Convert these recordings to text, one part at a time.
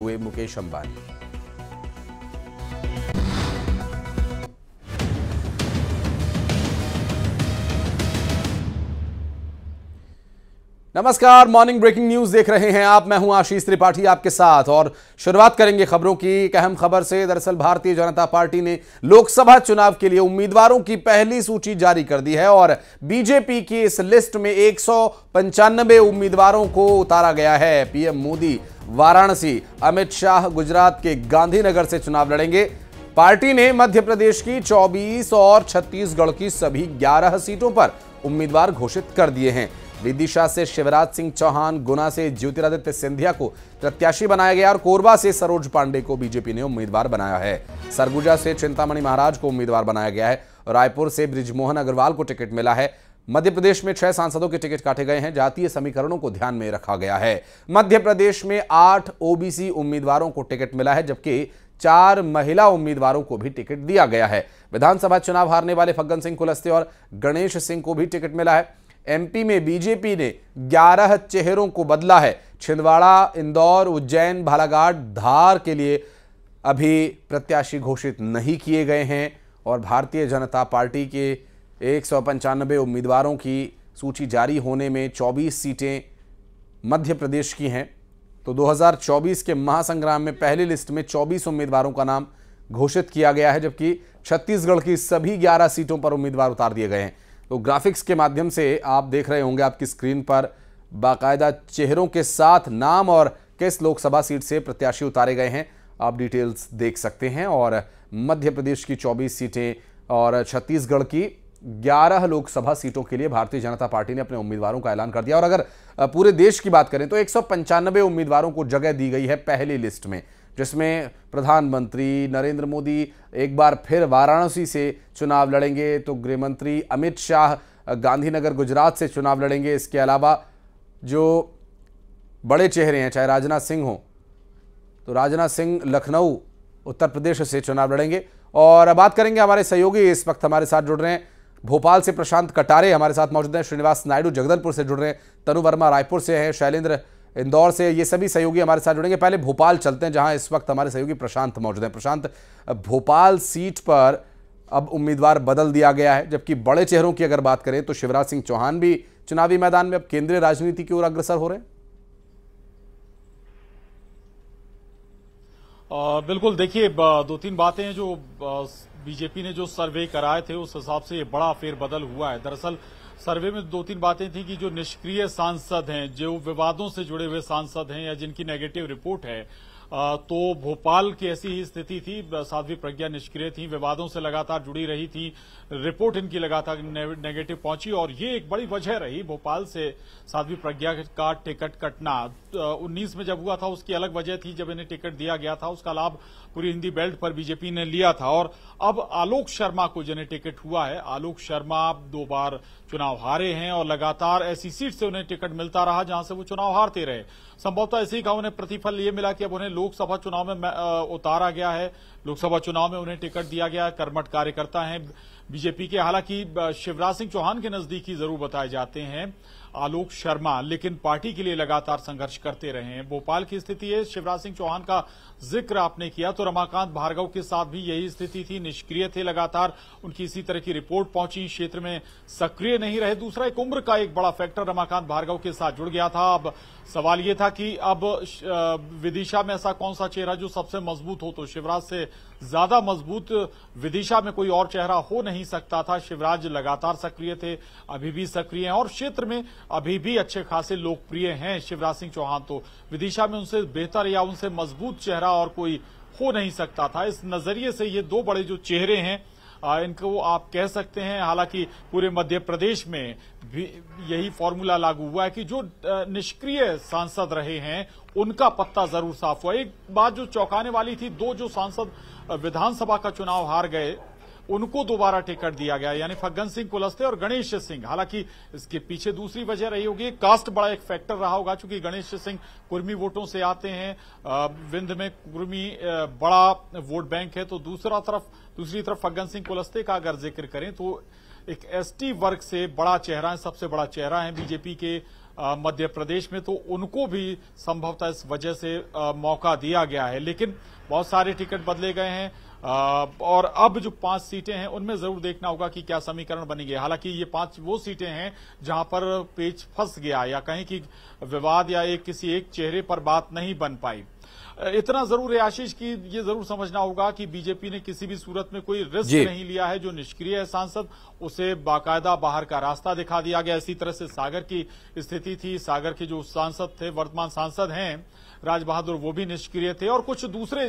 हुए मुकेश अंबानी। नमस्कार, morning breaking news देख रहे हैं आप। मैं हूं आशीष त्रिपाठी आपके साथ और शुरुआत करेंगे खबरों की एक अहम खबर से। दरअसल भारतीय जनता पार्टी ने लोकसभा चुनाव के लिए उम्मीदवारों की पहली सूची जारी कर दी है और बीजेपी की इस लिस्ट में 195 उम्मीदवारों को उतारा गया है। पीएम मोदी वाराणसी, अमित शाह गुजरात के गांधीनगर से चुनाव लड़ेंगे। पार्टी ने मध्य प्रदेश की 24 और छत्तीसगढ़ की सभी 11 सीटों पर उम्मीदवार घोषित कर दिए हैं। विदिशा से शिवराज सिंह चौहान, गुना से ज्योतिरादित्य सिंधिया को प्रत्याशी बनाया गया और कोरबा से सरोज पांडे को बीजेपी ने उम्मीदवार बनाया है। सरगुजा से चिंतामणि महाराज को उम्मीदवार बनाया गया है। रायपुर से बृजमोहन अग्रवाल को टिकट मिला है। मध्य प्रदेश में 6 सांसदों के टिकट काटे गए हैं। जातीय समीकरणों को ध्यान में रखा गया है। मध्य प्रदेश में 8 ओबीसी उम्मीदवारों को टिकट मिला है, जबकि 4 महिला उम्मीदवारों को भी टिकट दिया गया है। विधानसभा चुनाव हारने वाले फग्गन सिंह कुलस्ते और गणेश सिंह को भी टिकट मिला है। एमपी में बीजेपी ने 11 चेहरों को बदला है। छिंदवाड़ा, इंदौर, उज्जैन, बालाघाट, धार के लिए अभी प्रत्याशी घोषित नहीं किए गए हैं और भारतीय जनता पार्टी के 195 उम्मीदवारों की सूची जारी होने में 24 सीटें मध्य प्रदेश की हैं। तो 2024 के महासंग्राम में पहली लिस्ट में 24 उम्मीदवारों का नाम घोषित किया गया है, जबकि छत्तीसगढ़ की सभी 11 सीटों पर उम्मीदवार उतार दिए गए हैं। तो ग्राफिक्स के माध्यम से आप देख रहे होंगे आपकी स्क्रीन पर बाकायदा चेहरों के साथ नाम और किस लोकसभा सीट से प्रत्याशी उतारे गए हैं, आप डिटेल्स देख सकते हैं। और मध्य प्रदेश की 24 सीटें और छत्तीसगढ़ की 11 लोकसभा सीटों के लिए भारतीय जनता पार्टी ने अपने उम्मीदवारों का ऐलान कर दिया। और अगर पूरे देश की बात करें तो 195 उम्मीदवारों को जगह दी गई है पहली लिस्ट में, जिसमें प्रधानमंत्री नरेंद्र मोदी एक बार फिर वाराणसी से चुनाव लड़ेंगे, तो गृह मंत्री अमित शाह गांधीनगर गुजरात से चुनाव लड़ेंगे। इसके अलावा जो बड़े चेहरे हैं, चाहे राजनाथ सिंह हो तो राजनाथ सिंह लखनऊ उत्तर प्रदेश से चुनाव लड़ेंगे। और बात करेंगे हमारे सहयोगी इस वक्त हमारे साथ जुड़ रहे हैं। भोपाल से प्रशांत कटारे हमारे साथ मौजूद हैं, श्रीनिवास नायडू जगदलपुर से जुड़ रहे हैं, तनु वर्मा रायपुर से हैं, शैलेंद्र इंदौर से। ये सभी सहयोगी हमारे साथ जुड़ेंगे। पहले भोपाल चलते हैं, जहां इस वक्त हमारे सहयोगी प्रशांत मौजूद हैं। प्रशांत, भोपाल सीट पर अब उम्मीदवार बदल दिया गया है, जबकि बड़े चेहरों की अगर बात करें तो शिवराज सिंह चौहान भी चुनावी मैदान में अब केंद्रीय राजनीति की ओर अग्रसर हो रहे हैं। बिल्कुल, देखिए 2-3 बातें हैं जो बीजेपी ने जो सर्वे कराए थे उस हिसाब से बड़ा फेरबदल हुआ है। दरअसल सर्वे में 2-3 बातें थी कि जो निष्क्रिय सांसद हैं, जो विवादों से जुड़े हुए सांसद हैं या जिनकी नेगेटिव रिपोर्ट है, तो भोपाल की ऐसी ही स्थिति थी। साध्वी प्रज्ञा निष्क्रिय थी, विवादों से लगातार जुड़ी रही थी, रिपोर्ट इनकी लगातार नेगेटिव पहुंची और ये एक बड़ी वजह रही भोपाल से साध्वी प्रज्ञा का टिकट कटना। 19 में जब हुआ था उसकी अलग वजह थी, जब इन्हें टिकट दिया गया था उसका लाभ पूरी हिंदी बेल्ट पर बीजेपी ने लिया था। और अब आलोक शर्मा को जिन्हें टिकट हुआ है, आलोक शर्मा 2 बार चुनाव हारे हैं और लगातार ऐसी सीट से उन्हें टिकट मिलता रहा जहां से वो चुनाव हारते रहे। संभवतः इसी का उन्हें प्रतिफल ये मिला कि अब उन्हें लोकसभा चुनाव में उतारा गया है, लोकसभा चुनाव में उन्हें टिकट दिया गया है। कर्मठ कार्यकर्ता हैं बीजेपी के। हालांकि शिवराज सिंह चौहान के नजदीकी जरूर बताए जाते हैं आलोक शर्मा, लेकिन पार्टी के लिए लगातार संघर्ष करते रहे हैं। भोपाल की स्थिति है, शिवराज सिंह चौहान का जिक्र आपने किया तो रमाकांत भार्गव के साथ भी यही स्थिति थी, निष्क्रिय थे लगातार, उनकी इसी तरह की रिपोर्ट पहुंची, क्षेत्र में सक्रिय नहीं रहे। दूसरा, एक उम्र का एक बड़ा फैक्टर रमाकांत भार्गव के साथ जुड़ गया था। अब सवाल यह था कि अब विदिशा में ऐसा कौन सा चेहरा जो सबसे मजबूत हो, तो शिवराज से ज्यादा मजबूत विदिशा में कोई और चेहरा हो नहीं सकता था। शिवराज लगातार सक्रिय थे, अभी भी सक्रिय हैं और क्षेत्र में अभी भी अच्छे खासे लोकप्रिय हैं शिवराज सिंह चौहान। तो विदिशा में उनसे बेहतर या उनसे मजबूत चेहरा और कोई हो नहीं सकता था। इस नजरिए से ये 2 बड़े जो चेहरे हैं इनको आप कह सकते हैं। हालांकि पूरे मध्य प्रदेश में भी यही फॉर्मूला लागू हुआ है कि जो निष्क्रिय सांसद रहे हैं उनका पत्ता जरूर साफ हुआ। एक बात जो चौंकाने वाली थी, 2 जो सांसद विधानसभा का चुनाव हार गए उनको दोबारा टिकट दिया गया, यानी फग्गन सिंह कुलस्ते और गणेश सिंह। हालांकि इसके पीछे दूसरी वजह रही होगी, कास्ट बड़ा एक फैक्टर रहा होगा, क्योंकि गणेश सिंह कुर्मी वोटों से आते हैं, विंध्य में कुर्मी बड़ा वोट बैंक है। तो दूसरी तरफ फग्गन सिंह कुलस्ते का अगर जिक्र करें तो एक एसटी वर्ग से बड़ा चेहरा है, सबसे बड़ा चेहरा है बीजेपी के मध्य प्रदेश में, तो उनको भी संभवतः इस वजह से मौका दिया गया है। लेकिन बहुत सारे टिकट बदले गए हैं और अब जो 5 सीटें हैं उनमें जरूर देखना होगा कि क्या समीकरण बनेंगे। हालांकि ये 5 वो सीटें हैं जहां पर पेच फंस गया या कहीं कि विवाद या किसी एक चेहरे पर बात नहीं बन पाई। इतना जरूर है आशीष की ये जरूर समझना होगा कि बीजेपी ने किसी भी सूरत में कोई रिस्क नहीं लिया है। जो निष्क्रिय है सांसद, उसे बाकायदा बाहर का रास्ता दिखा दिया गया। इसी तरह से सागर की स्थिति थी। सागर के जो सांसद थे, वर्तमान सांसद हैं राज बहादुर, वो भी निष्क्रिय थे और कुछ दूसरे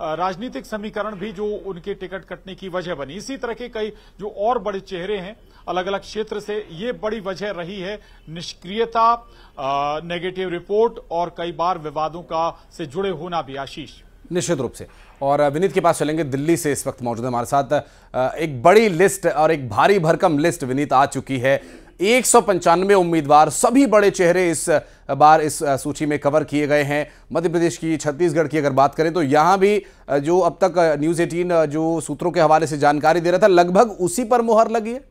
राजनीतिक समीकरण भी जो उनके टिकट कटने की वजह बनी। इसी तरह के कई जो और बड़े चेहरे हैं अलग अलग क्षेत्र से, ये बड़ी वजह रही है निष्क्रियता, नेगेटिव रिपोर्ट और कई बार विवादों का से जुड़े होना भी। आशीष, निश्चित रूप से। और विनीत के पास चलेंगे, दिल्ली से इस वक्त मौजूद है हमारे साथ। एक बड़ी लिस्ट और एक भारी भरकम लिस्ट विनीत आ चुकी है। 195 उम्मीदवार, सभी बड़े चेहरे इस बार इस सूची में कवर किए गए हैं। मध्य प्रदेश की, छत्तीसगढ़ की अगर बात करें तो यहां भी जो अब तक न्यूज़ 18 जो सूत्रों के हवाले से जानकारी दे रहा था, लगभग उसी पर मुहर लगी है।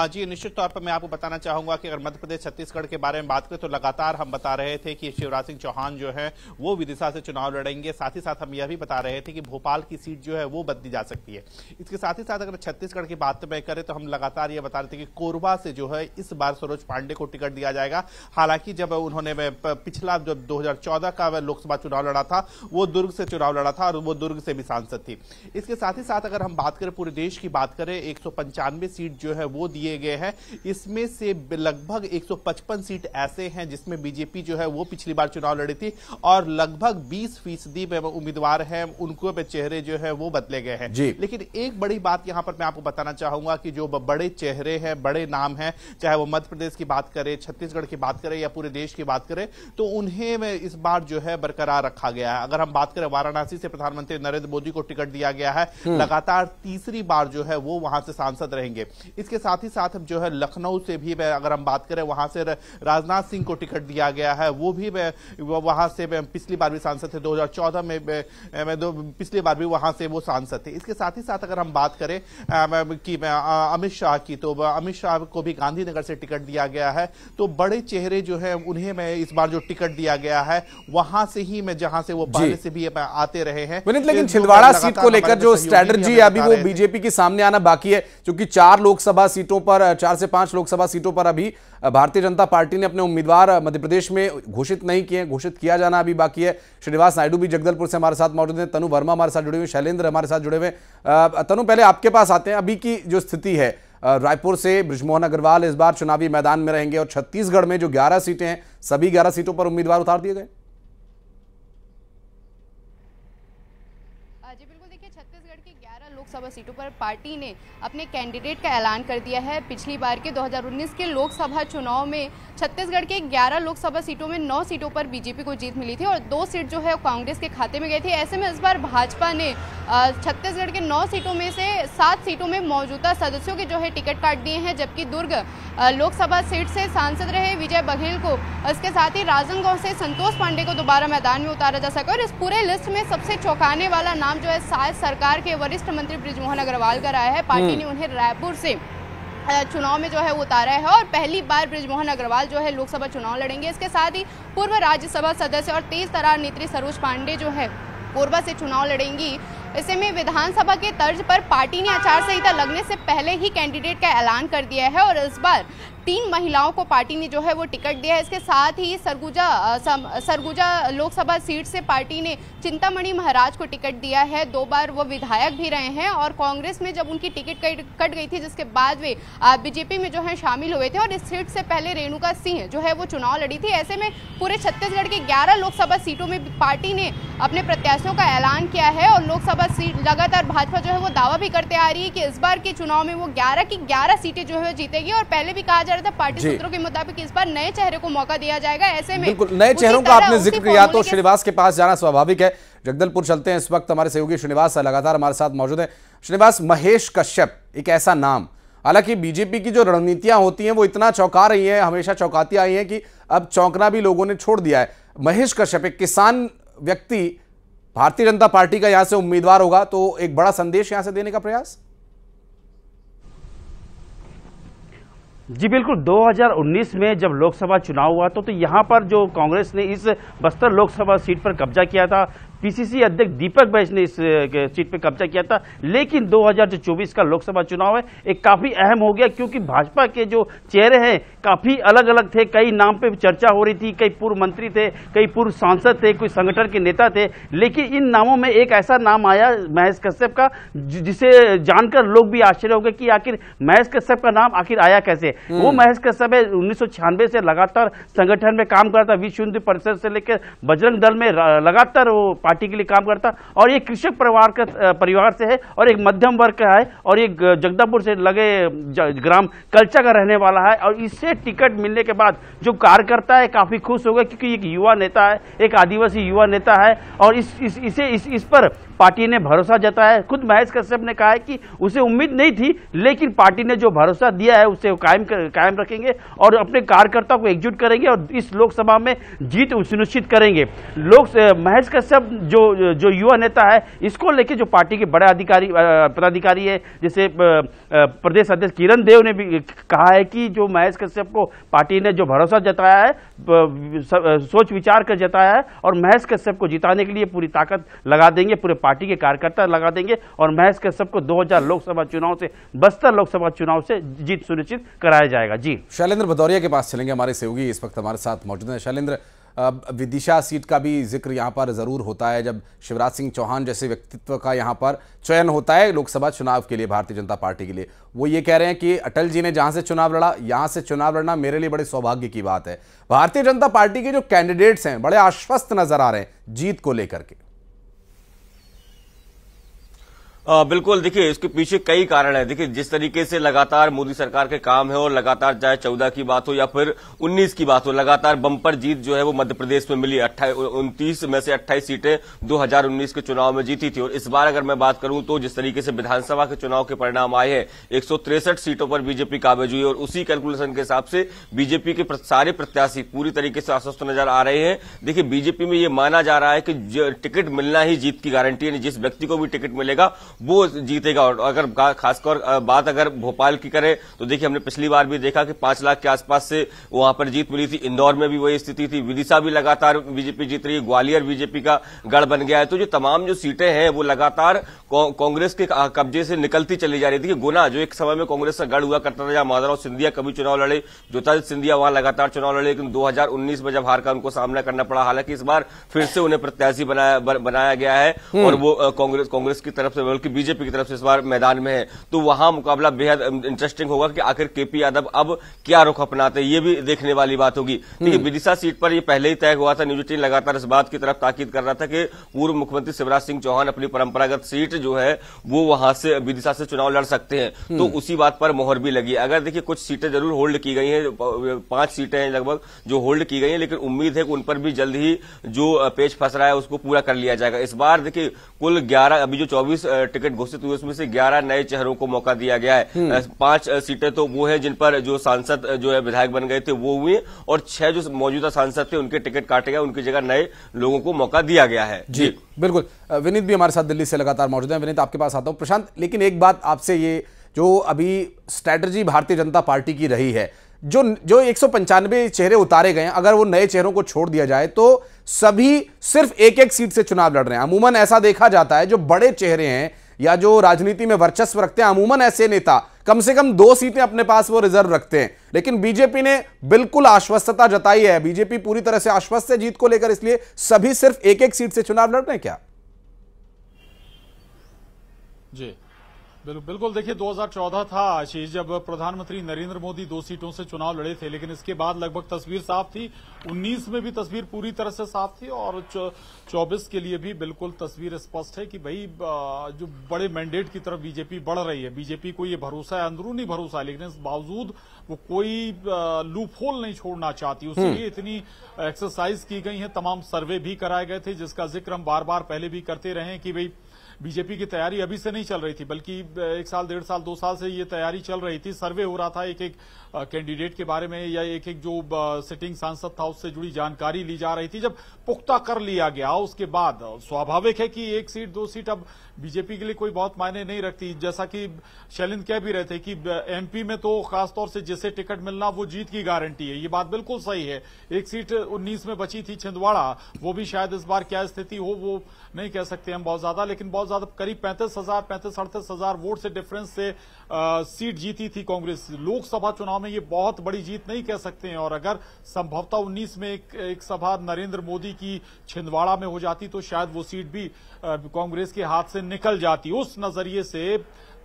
जी, निश्चित तौर पर मैं आपको बताना चाहूंगा कि अगर मध्य प्रदेश छत्तीसगढ़ के बारे में बात करें तो लगातार हम बता रहे थे कि शिवराज सिंह चौहान जो है वो विदिशा से चुनाव लड़ेंगे। साथ ही साथ हम यह भी बता रहे थे कि भोपाल की सीट जो है वो बदली जा सकती है। इसके साथ ही साथ अगर छत्तीसगढ़ की बात में करें तो हम लगातार ये बता रहे थे कि कोरबा से जो है इस बार सरोज पांडे को टिकट दिया जाएगा। हालांकि जब उन्होंने पिछला जब 2014 का लोकसभा चुनाव लड़ा था वो दुर्ग से चुनाव लड़ा था और वो दुर्ग से भी सांसद थी। इसके साथ ही साथ अगर हम बात करें पूरे देश की बात करें, 195 सीट जो है वो दिए गए हैं। इसमें से लगभग 155 सीट ऐसे हैं जिसमें बीजेपी जो है वो पिछली बार चुनाव लड़ी थी और लगभग 20% उम्मीदवार हैं उनको पे चेहरे जो है वो बदले गए हैं। लेकिन एक बड़ी बात यहां पर मैं आपको बताना चाहूंगा कि जो बड़े चेहरे हैं, बड़े नाम हैं, चाहे वो मध्य प्रदेश की बात करें, छत्तीसगढ़ की बात करें या पूरे देश की बात करें, तो उन्हें इस बार जो है बरकरार रखा गया है। अगर हम बात करें वाराणसी से प्रधानमंत्री नरेंद्र मोदी को टिकट दिया गया है, लगातार तीसरी बार जो है वो वहां से सांसद रहेंगे। इसके साथ ही साथ जो है लखनऊ से भी अगर हम बात करें वहां से राजनाथ सिंह को टिकट दिया गया है, वो भी वहां से पिछली बार भी सांसद थे, 2014 में पिछली बार भी वहां से वो सांसद थे। इसके साथ ही साथ अगर हम बात करें कि अमित शाह की, तो अमित शाह को भी गांधीनगर से टिकट दिया गया है। तो बड़े चेहरे जो है उन्हें मैं इस बार जो टिकट दिया गया है वहां से ही मैं जहां से वो पहले से भी आते रहे हैं। लेकिन छिंदवाड़ा सीट को लेकर जो स्ट्रेटजी अभी वो बीजेपी के सामने आना बाकी है, क्योंकि 4 लोकसभा सीटों पर, 4 से 5 लोकसभा सीटों पर अभी भारतीय जनता पार्टी ने अपने उम्मीदवार मध्य प्रदेश में घोषित नहीं किए, घोषित किया जाना अभी बाकी है। श्रीनिवास नायडू भी जगदलपुर से हमारे साथ मौजूद हैं, तनु वर्मा हमारे साथ जुड़े हुए, शैलेंद्र हमारे साथ जुड़े हुए। तनु, पहले आपके पास आते हैं। अभी की जो स्थिति है, रायपुर से बृजमोहन अग्रवाल इस बार चुनावी मैदान में रहेंगे और छत्तीसगढ़ में जो 11 सीटें हैं, सभी 11 सीटों पर उम्मीदवार उतार दिए गए। लोकसभा सीटों पर पार्टी ने अपने कैंडिडेट का ऐलान कर दिया है। पिछली बार के 2019 के लोकसभा चुनाव में छत्तीसगढ़ के 11 लोकसभा सीटों में 9 सीटों पर बीजेपी को जीत मिली थी और 2 सीट जो है कांग्रेस के खाते में गई थी। ऐसे में इस बार भाजपा ने छत्तीसगढ़ के 9 सीटों में से 7 सीटों में मौजूदा सदस्यों के जो है टिकट काट दिए हैं, जबकि दुर्ग लोकसभा सीट से सांसद रहे विजय बघेल को, इसके साथ ही राजनांदगांव से संतोष पांडे को दोबारा मैदान में उतारा जा सका। और इस पूरे लिस्ट में सबसे चौंकाने वाला नाम जो है शायद सरकार के वरिष्ठ मंत्री बृजमोहन अग्रवाल का रहा है। पार्टी ने उन्हें रायपुर से चुनाव में जो है वो उतारा है और पहली बार बृजमोहन अग्रवाल जो है लोकसभा चुनाव लड़ेंगे। इसके साथ ही पूर्व राज्यसभा सदस्य और तेज तर्रार नेत्री सरोज पांडे जो है कोरबा से चुनाव लड़ेंगी। ऐसे में विधानसभा के तर्ज पर पार्टी ने आचार संहिता लगने से पहले ही कैंडिडेट का ऐलान कर दिया है और इस बार 3 महिलाओं को पार्टी ने जो है वो टिकट दिया है। इसके साथ ही सरगुजा लोकसभा सीट से पार्टी ने चिंतामणि महाराज को टिकट दिया है। 2 बार वो विधायक भी रहे हैं और कांग्रेस में जब उनकी टिकट कट गई थी, जिसके बाद वे बीजेपी में जो है शामिल हुए थे और इस सीट से पहले रेणुका सिंह जो है वो चुनाव लड़ी थी। ऐसे में पूरे छत्तीसगढ़ के 11 लोकसभा सीटों में पार्टी ने अपने प्रत्याशियों का ऐलान किया है और लोकसभा सीट लगातार भाजपा जो है वो दावा भी करते आ रही है कि इस बार के चुनाव में वो 11 की 11 सीटें जो है जीतेगी। और पहले भी कहा जा रहा था पार्टी सूत्रों के मुताबिक इस बार नए चेहरे को मौका दिया जाएगा। ऐसे में बिल्कुल नए चेहरों का आपने जिक्र किया तो श्रीनिवास के पास जाना स्वाभाविक है। जगदलपुर चलते हैं, इस वक्त हमारे सहयोगी श्रीनिवास लगातार हमारे साथ मौजूद है। श्रीनिवास, महेश कश्यप एक ऐसा नाम, हालांकि बीजेपी की जो रणनीतियां होती हैं वो इतना चौंका रही है, हमेशा चौंकाती आई है कि अब चौंकना भी लोगों ने छोड़ दिया है। महेश कश्यप एक किसान व्यक्ति भारतीय जनता पार्टी का यहां से उम्मीदवार होगा, तो एक बड़ा संदेश यहां से देने का प्रयास। जी बिल्कुल, 2019 में जब लोकसभा चुनाव हुआ तो यहाँ पर जो कांग्रेस ने इस बस्तर लोकसभा सीट पर कब्जा किया था, पीसीसी अध्यक्ष दीपक बैज ने इस सीट पर कब्जा किया था। लेकिन 2024 का लोकसभा चुनाव है एक काफी अहम हो गया, क्योंकि भाजपा के जो चेहरे हैं काफी अलग अलग थे। कई नाम पे चर्चा हो रही थी, कई पूर्व मंत्री थे, कई पूर्व सांसद थे, कोई संगठन के नेता थे। लेकिन इन नामों में एक ऐसा नाम आया महेश कश्यप का, जिसे जानकर लोग भी आश्चर्य हो गए कि आखिर महेश कश्यप का नाम आखिर आया कैसे। वो महेश कश्यप 1996 से लगातार संगठन में काम करता, विश्व हिंदू परिषद से लेकर बजरंग दल में लगातार वो पार्टी के लिए काम करता, और ये कृषक परिवार से है और एक मध्यम वर्ग का है, और एक जगदलपुर से लगे ग्राम कलचा का रहने वाला है। और इससे टिकट मिलने के बाद जो कार्यकर्ता है काफी खुश हो गए, क्योंकि एक युवा नेता है, एक आदिवासी युवा नेता है, और इस पर पार्टी ने भरोसा जताया। खुद महेश कश्यप ने कहा है कि उसे उम्मीद नहीं थी, लेकिन पार्टी ने जो भरोसा दिया है उसे कायम रखेंगे और अपने कार्यकर्ताओं को एकजुट करेंगे और इस लोकसभा में जीत सुनिश्चित करेंगे। महेश कश्यप जो युवा नेता है, इसको लेकर जो पार्टी के बड़े पदाधिकारी है, जैसे प्रदेश अध्यक्ष किरण देव ने भी कहा है कि जो महेश कश्यप को पार्टी ने जो भरोसा जताया है, सोच विचार कर जताया है, और महेश कश्यप को जिताने के लिए पूरी ताकत लगा देंगे, पूरे पार्टी के कार्यकर्ता लगा देंगे, और महेश कश्यप को 2000 लोकसभा चुनाव से, बस्तर लोकसभा चुनाव से जीत सुनिश्चित कराया जाएगा। जी, शैलेंद्र भदौरिया के पास चलेंगे, हमारे सहयोगी इस वक्त हमारे साथ मौजूद हैं। शैलेंद्र, विदिशा सीट का भी जिक्र यहाँ पर जरूर होता है जब शिवराज सिंह चौहान जैसे व्यक्तित्व का यहाँ पर चयन होता है लोकसभा चुनाव के लिए भारतीय जनता पार्टी के लिए। वो ये कह रहे हैं कि अटल जी ने जहां से चुनाव लड़ा, यहां से चुनाव लड़ना मेरे लिए बड़े सौभाग्य की बात है। भारतीय जनता पार्टी के जो कैंडिडेट्स हैं बड़े आश्वस्त नजर आ रहे हैं जीत को लेकर के। बिल्कुल, देखिए इसके पीछे कई कारण है। देखिए जिस तरीके से लगातार मोदी सरकार के काम है, और लगातार चाहे 14 की बात हो या फिर 19 की बात हो, लगातार बम्पर जीत जो है वो मध्य प्रदेश में मिली। 29 में से 28 सीटें 2019 के चुनाव में जीती थी। और इस बार अगर मैं बात करूं तो जिस तरीके से विधानसभा के चुनाव के परिणाम आए हैं, 163 सीटों पर बीजेपी काबिज हुई, और उसी कैलकुलेशन के हिसाब से बीजेपी के सारे प्रत्याशी पूरी तरीके से आश्वस्त नजर आ रहे हैं। देखिए बीजेपी में यह माना जा रहा है कि टिकट मिलना ही जीत की गारंटी है, जिस व्यक्ति को भी टिकट मिलेगा वो जीतेगा। और अगर खासकर बात अगर भोपाल की करें तो देखिए हमने पिछली बार भी देखा कि 5 लाख के आसपास से वहां पर जीत मिली थी। इंदौर में भी वही स्थिति थी। विदिशा भी लगातार बीजेपी जीत रही है। ग्वालियर बीजेपी का गढ़ बन गया है। तो जो तमाम जो सीटें हैं वो लगातार कांग्रेस के कब्जे से निकलती चली जा रही थी। गुना जो एक समय में कांग्रेस का गढ़ हुआ करता था, जहां माधवराव सिंधिया कभी चुनाव लड़े, ज्योतिरादित्य सिंधिया वहां लगातार चुनाव लड़े, लेकिन 2019 में जब हार का उनको सामना करना पड़ा। हालांकि इस बार फिर से उन्हें प्रत्याशी बनाया गया है, और वो कांग्रेस की तरफ से बल्कि बीजेपी की तरफ से इस बार मैदान में है। तो वहां मुकाबला बेहद इंटरेस्टिंग होगा कि आखिर केपी यादव अब क्या रुख अपनाते हैं, ये भी देखने वाली बात होगी। देखिए विदिशा सीट पर ये पहले ही तय हुआ था। न्यूज 18 लगातार इस बात की तरफ ताकीद कर रहा था कि पूर्व मुख्यमंत्री शिवराज सिंह चौहान अपनी परंपरागत सीट जो है वो वहां से विदिशा से चुनाव लड़ सकते हैं। तो उसी बात पर मोहर भी लगी। अगर देखिए कुछ सीटें जरूर होल्ड की गई हैं, 5 सीटें हैं लगभग जो होल्ड की गई हैं, लेकिन उम्मीद है कि उन पर भी जल्द ही जो पेच फंस रहा है उसको पूरा कर लिया जाएगा। इस बार देखिए कुल 11, अभी जो 24 टिकट घोषित हुए उसमें से 11 नए चेहरों को मौका दिया गया है। 5 सीटें तो वो है जिन पर जो सांसद जो है विधायक बन गए थे वो हुए, और 6 जो मौजूदा सांसद थे उनके टिकट काटे गए, उनकी जगह नए लोगों को मौका दिया गया है। जी बिल्कुल। विनीत भी हमारे साथ दिल्ली से लगातार मौजूद है। विनीत, आपके पास आता हूं। प्रशांत, लेकिन एक बात आपसे, ये जो अभी स्ट्रैटेजी भारतीय जनता पार्टी की रही है, जो 195 चेहरे उतारे गए हैं, अगर वो नए चेहरों को छोड़ दिया जाए तो सभी सिर्फ एक सीट से चुनाव लड़ रहे हैं। अमूमन ऐसा देखा जाता है जो बड़े चेहरे हैं या जो राजनीति में वर्चस्व रखते हैं, अमूमन ऐसे नेता कम से कम 2 सीटें अपने पास वो रिजर्व रखते हैं। लेकिन बीजेपी ने बिल्कुल आश्वस्तता जताई है। बीजेपी पूरी तरह से आश्वस्त है जीत को लेकर, इसलिए सभी सिर्फ एक सीट से चुनाव लड़ रहे हैं क्या? जी बिल्कुल। देखिए 2014 था आशीष, जब प्रधानमंत्री नरेंद्र मोदी 2 सीटों से चुनाव लड़े थे, लेकिन इसके बाद लगभग तस्वीर साफ थी। 19 में भी तस्वीर पूरी तरह से साफ थी, और 24 के लिए भी बिल्कुल तस्वीर स्पष्ट है कि भाई जो बड़े मैंडेट की तरफ बीजेपी बढ़ रही है। बीजेपी को ये भरोसा है, अंदरूनी भरोसा है, लेकिन इस बावजूद वो कोई लूप होल नहीं छोड़ना चाहती। उसके लिए इतनी एक्सरसाइज की गई है, तमाम सर्वे भी कराए गए थे, जिसका जिक्र हम बार बार पहले भी करते रहे कि भाई बीजेपी की तैयारी अभी से नहीं चल रही थी, बल्कि 1 साल 1.5 साल 2 साल से ये तैयारी चल रही थी। सर्वे हो रहा था एक एक कैंडिडेट के बारे में, या एक एक जो सिटिंग सांसद था उससे जुड़ी जानकारी ली जा रही थी। जब पुख्ता कर लिया गया उसके बाद स्वाभाविक है कि 1 सीट 2 सीट अब बीजेपी के लिए कोई बहुत मायने नहीं रखती। जैसा कि शैलेंद्र कह भी रहे थे कि एमपी में तो खासतौर से जिसे टिकट मिलना वो जीत की गारंटी है, ये बात बिल्कुल सही है। 1 सीट 19 में बची थी छिंदवाड़ा, वो भी शायद इस बार क्या स्थिति हो वो नहीं कह सकते हम बहुत ज्यादा, लेकिन बहुत ज्यादा करीब 35,000 वोट से डिफरेंस से सीट जीती थी कांग्रेस। लोकसभा चुनाव में ये बहुत बड़ी जीत नहीं कह सकते हैं, और अगर संभवतः 19 में एक सभा नरेंद्र मोदी की छिंदवाड़ा में हो जाती तो शायद वो सीट भी कांग्रेस के हाथ से निकल जाती। उस नजरिए से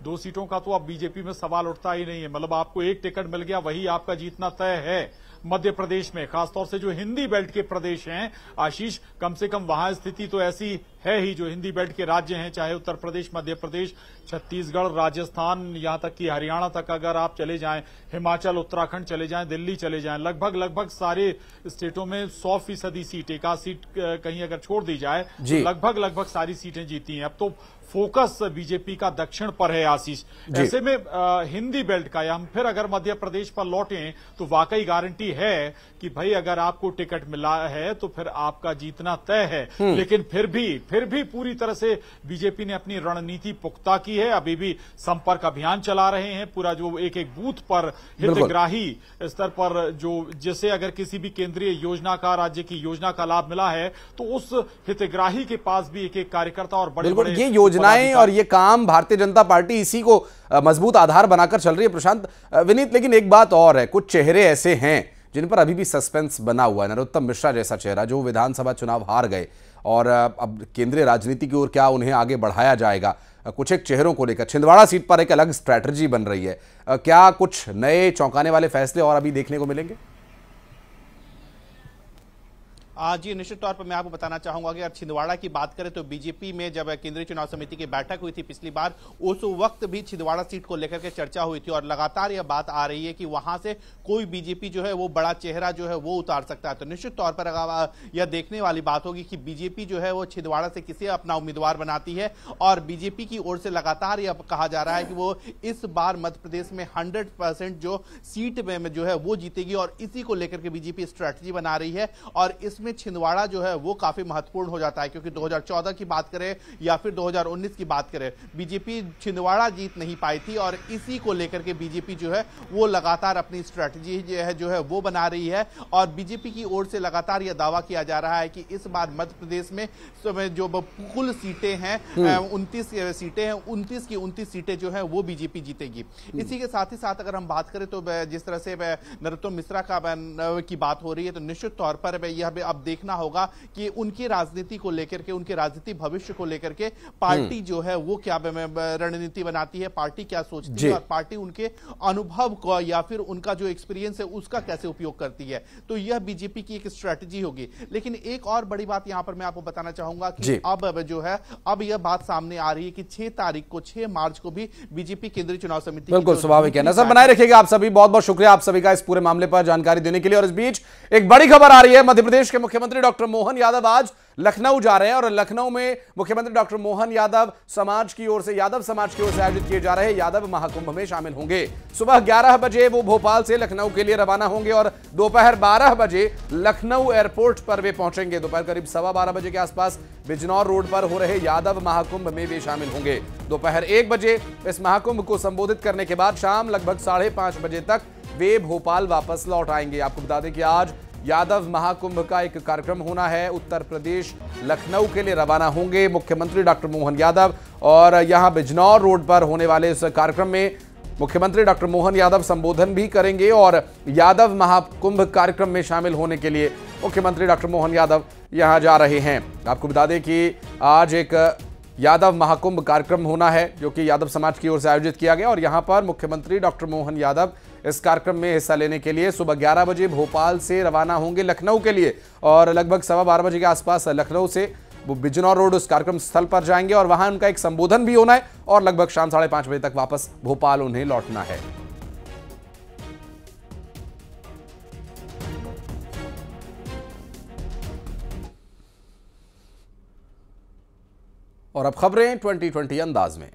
2 सीटों का तो अब बीजेपी में सवाल उठता ही नहीं है। मतलब आपको एक टिकट मिल गया, वही आपका जीतना तय है। मध्य प्रदेश में खासतौर से जो हिंदी बेल्ट के प्रदेश हैं, आशीष, कम से कम वहां स्थिति तो ऐसी है ही, जो हिंदी बेल्ट के राज्य हैं, चाहे उत्तर प्रदेश, मध्य प्रदेश, छत्तीसगढ़, राजस्थान, यहां तक कि हरियाणा तक अगर आप चले जाएं, हिमाचल, उत्तराखंड चले जाएं, दिल्ली चले जाएं, लगभग सारे स्टेटों में 100% सीट, एक आध सीट कहीं अगर छोड़ दी जाए तो लगभग सारी सीटें जीती हैं। अब तो फोकस बीजेपी का दक्षिण पर है, आशीष। ऐसे में हिंदी बेल्ट का, या हम फिर अगर मध्य प्रदेश पर लौटें तो वाकई गारंटी है कि भाई अगर आपको टिकट मिला है तो फिर आपका जीतना तय है। लेकिन फिर भी पूरी तरह से बीजेपी ने अपनी रणनीति पुख्ता की है। अभी भी संपर्क अभियान चला रहे हैं, पूरा जो एक एक बूथ पर हितग्राही स्तर पर जो, जैसे अगर किसी भी केंद्रीय योजना का, राज्य की योजना का लाभ मिला है तो उस हितग्राही के पास भी एक एक कार्यकर्ता और बड़े बड़े योजनाएं और ये काम भारतीय जनता पार्टी इसी को मजबूत आधार बनाकर चल रही है। प्रशांत, विनीत, लेकिन एक बात और है, कुछ चेहरे ऐसे हैं जिन पर अभी भी सस्पेंस बना हुआ है। नरोत्तम मिश्रा जैसा चेहरा जो विधानसभा चुनाव हार गए, और अब केंद्रीय राजनीति की ओर क्या उन्हें आगे बढ़ाया जाएगा, कुछ एक चेहरों को लेकर छिंदवाड़ा सीट पर एक अलग स्ट्रैटेजी बन रही है। क्या कुछ नए चौंकाने वाले फैसले और अभी देखने को मिलेंगे? जी, निश्चित तौर पर मैं आपको बताना चाहूंगा कि अगर छिंदवाड़ा की बात करें तो बीजेपी में जब केंद्रीय चुनाव समिति की बैठक हुई थी पिछली बार, उस वक्त भी छिंदवाड़ा सीट को लेकर के चर्चा हुई थी, और लगातार यह बात आ रही है कि वहां से कोई बीजेपी जो है वो बड़ा चेहरा जो है वो उतार सकता है। तो निश्चित तौर पर यह देखने वाली बात होगी कि बीजेपी जो है वो छिंदवाड़ा से किसे अपना उम्मीदवार बनाती है। और बीजेपी की ओर से लगातार यह कहा जा रहा है कि वो इस बार मध्य प्रदेश में 100% जो सीट में जो है वो जीतेगी, और इसी को लेकर के बीजेपी स्ट्रैटेजी बना रही है। और इसमें छिंदवाड़ा जो है वो काफी महत्वपूर्ण हो जाता है, क्योंकि 2014 की बात करें या फिर 2019 की बात करें, बीजेपी छिंदवाड़ा जीत नहीं पाई थी, और इसी को लेकर के बीजेपी जो है वो लगातार अपनी स्ट्रैटेजी जो है वो बना रही है। और बीजेपी की ओर से लगातार यह दावा किया जा रहा है कि इस बार मध्य प्रदेश में जो कुल सीटें हैं 29 सीटें हैं, 29 की 29 सीटें जो है वो बीजेपी जीतेगी। इसी के साथ ही साथ अगर हम बात करें तो जिस तरह से नरोत्तम मिश्रा की बात हो रही है, तो निश्चित तौर पर यह अब देखना होगा कि उनकी राजनीति को लेकर के, उनके राजनीतिक भविष्य को लेकर के पार्टी जो है वो क्या रणनीति बनाती है, पार्टी क्या सोचती है, और पार्टी उनके अनुभव को या फिर उनका जो एक्सपीरियंस है उसका कैसे उपयोग करती है। तो यह बीजेपी की एक स्ट्रैटेजी होगी। लेकिन एक और बड़ी बात यहां पर मैं आपको बताना चाहूंगा कि अब जो है अब यह बात सामने आ रही है कि 6 मार्च को भी बीजेपी केंद्रीय चुनाव समिति, बिल्कुल स्वाभाविक है। नजर बनाए रखिएगा आप सभी। बहुत बहुत शुक्रिया आप सभी का इस पूरे मामले पर जानकारी देने के लिए। और इस बीच एक बड़ी खबर आ रही है, मध्य प्रदेश के मुख्यमंत्री डॉक्टर मोहन यादव आज लखनऊ जा रहे हैं, और लखनऊ में मुख्यमंत्री डॉक्टर मोहन यादव समाज की ओर से आयोजित किए जा रहे यादव महाकुंभ में शामिल होंगे। सुबह 11 बजे वो भोपाल से लखनऊ के लिए रवाना होंगे, और दोपहर 12 बजे लखनऊ एयरपोर्ट पर वे पहुंचेंगे। दोपहर करीब 12:15 बजे के आसपास बिजनौर रोड पर हो रहे यादव महाकुंभ में वे शामिल होंगे। दोपहर 1 बजे इस महाकुंभ को संबोधित करने के बाद शाम लगभग 5:30 बजे तक वे भोपाल वापस लौट आएंगे। आपको बता दें कि आज यादव महाकुंभ का एक कार्यक्रम होना है। उत्तर प्रदेश लखनऊ के लिए रवाना होंगे मुख्यमंत्री डॉक्टर मोहन यादव, और यहां बिजनौर रोड पर होने वाले इस कार्यक्रम में मुख्यमंत्री डॉक्टर मोहन यादव संबोधन भी करेंगे। और यादव महाकुंभ कार्यक्रम में शामिल होने के लिए मुख्यमंत्री डॉक्टर मोहन यादव यहां जा रहे हैं। आपको बता दें कि आज एक यादव महाकुंभ कार्यक्रम होना है जो कि यादव समाज की ओर से आयोजित किया गया, और यहां पर मुख्यमंत्री डॉक्टर मोहन यादव इस कार्यक्रम में हिस्सा लेने के लिए सुबह 11 बजे भोपाल से रवाना होंगे लखनऊ के लिए, और लगभग 12:15 बजे के आसपास लखनऊ से वो बिजनौर रोड उस कार्यक्रम स्थल पर जाएंगे, और वहां उनका एक संबोधन भी होना है, और लगभग शाम 5:30 बजे तक वापस भोपाल उन्हें लौटना है। और अब खबरें 2020 अंदाज में।